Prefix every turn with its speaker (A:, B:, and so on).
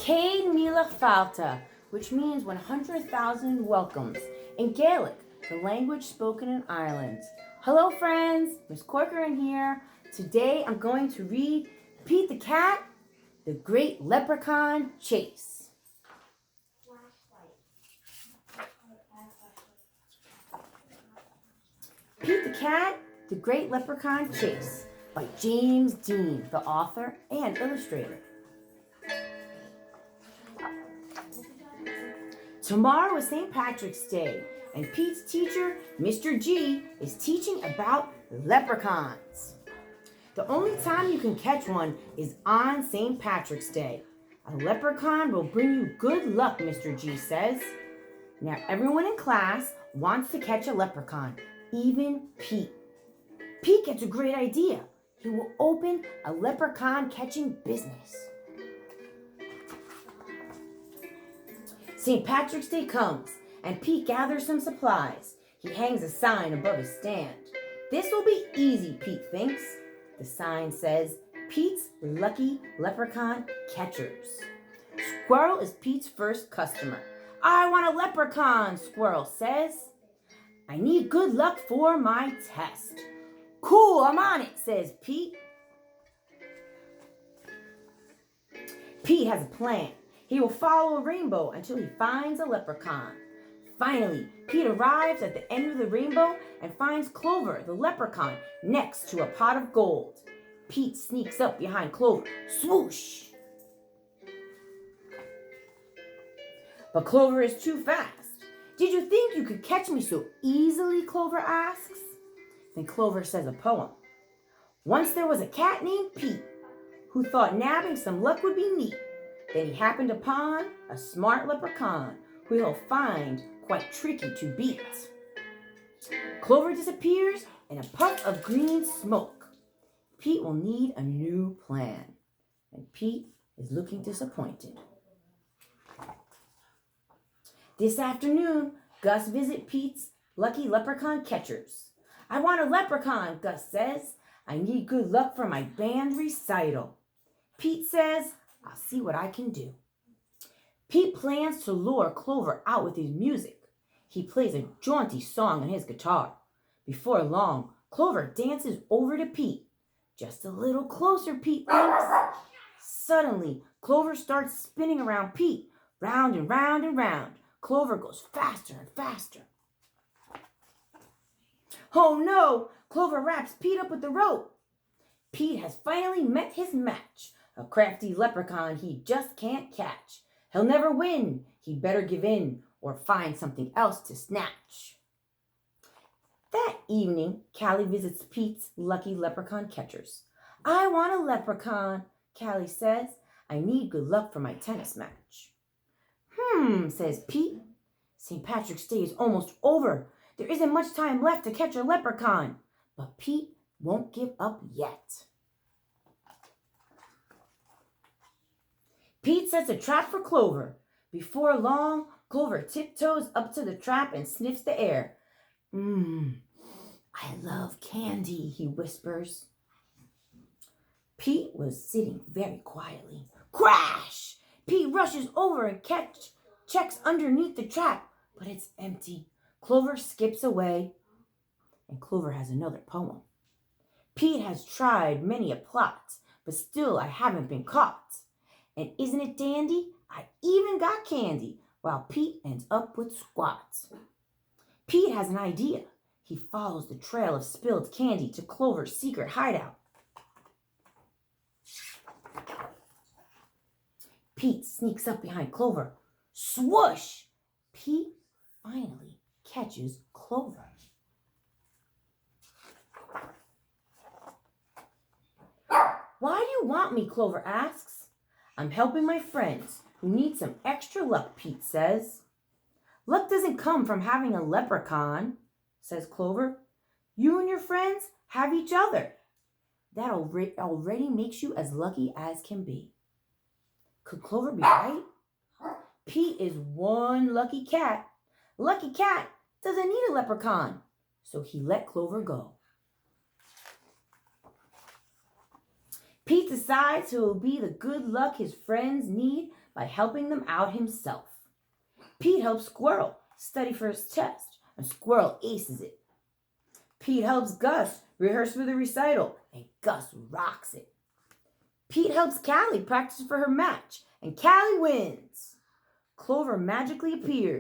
A: Cain Mila Falta, which means 100,000 welcomes, in Gaelic, the language spoken in Ireland. Hello friends, Miss Corcoran here. Today I'm going to read Pete the Cat, the Great Leprechaun Chase. Pete the Cat, the Great Leprechaun Chase by James Dean, the author and illustrator. Tomorrow is St. Patrick's Day, and Pete's teacher, Mr. G, is teaching about leprechauns. The only time you can catch one is on St. Patrick's Day. A leprechaun will bring you good luck, Mr. G says. Now everyone in class wants to catch a leprechaun, even Pete. Pete gets a great idea. He will open a leprechaun catching business. St. Patrick's Day comes, and Pete gathers some supplies. He hangs a sign above his stand. This will be easy, Pete thinks. The sign says, Pete's Lucky Leprechaun Catchers. Squirrel is Pete's first customer. I want a leprechaun, Squirrel says. I need good luck for my test. Cool, I'm on it, says Pete. Pete has a plan. He will follow a rainbow until he finds a leprechaun. Finally, Pete arrives at the end of the rainbow and finds Clover, the leprechaun, next to a pot of gold. Pete sneaks up behind Clover. Swoosh! But Clover is too fast. Did you think you could catch me so easily? Clover asks. Then Clover says a poem. Once there was a cat named Pete who thought nabbing some luck would be neat. Then he happened upon a smart leprechaun who he'll find quite tricky to beat. Clover disappears in a puff of green smoke. Pete will need a new plan, and Pete is looking disappointed. This afternoon, Gus visits Pete's Lucky Leprechaun Catchers. I want a leprechaun, Gus says. I need good luck for my band recital. Pete says, I'll see what I can do. Pete plans to lure Clover out with his music. He plays a jaunty song on his guitar. Before long, Clover dances over to Pete. Just a little closer, Pete thinks. Suddenly, Clover starts spinning around Pete, round and round and round. Clover goes faster and faster. Oh no! Clover wraps Pete up with the rope. Pete has finally met his match. A crafty leprechaun he just can't catch. He'll never win. He'd better give in or find something else to snatch. That evening, Callie visits Pete's Lucky Leprechaun Catchers. I want a leprechaun, Callie says. I need good luck for my tennis match. Says Pete. St. Patrick's Day is almost over. There isn't much time left to catch a leprechaun. But Pete won't give up yet. Pete sets a trap for Clover. Before long, Clover tiptoes up to the trap and sniffs the air. I love candy, he whispers. Pete was sitting very quietly. Crash! Pete rushes over and checks underneath the trap, but it's empty. Clover skips away, and Clover has another poem. Pete has tried many a plot, but still I haven't been caught. And isn't it dandy? I even got candy, while Pete ends up with squats. Pete has an idea. He follows the trail of spilled candy to Clover's secret hideout. Pete sneaks up behind Clover. Swoosh! Pete finally catches Clover. Why do you want me? Clover asks. I'm helping my friends who need some extra luck, Pete says. Luck doesn't come from having a leprechaun, says Clover. You and your friends have each other. That already makes you as lucky as can be. Could Clover be right? Pete is one lucky cat. Lucky cat doesn't need a leprechaun, so he let Clover go. Pete decides who will be the good luck his friends need by helping them out himself. Pete helps Squirrel study for his test, and Squirrel aces it. Pete helps Gus rehearse for the recital, and Gus rocks it. Pete helps Callie practice for her match, and Callie wins. Clover magically appears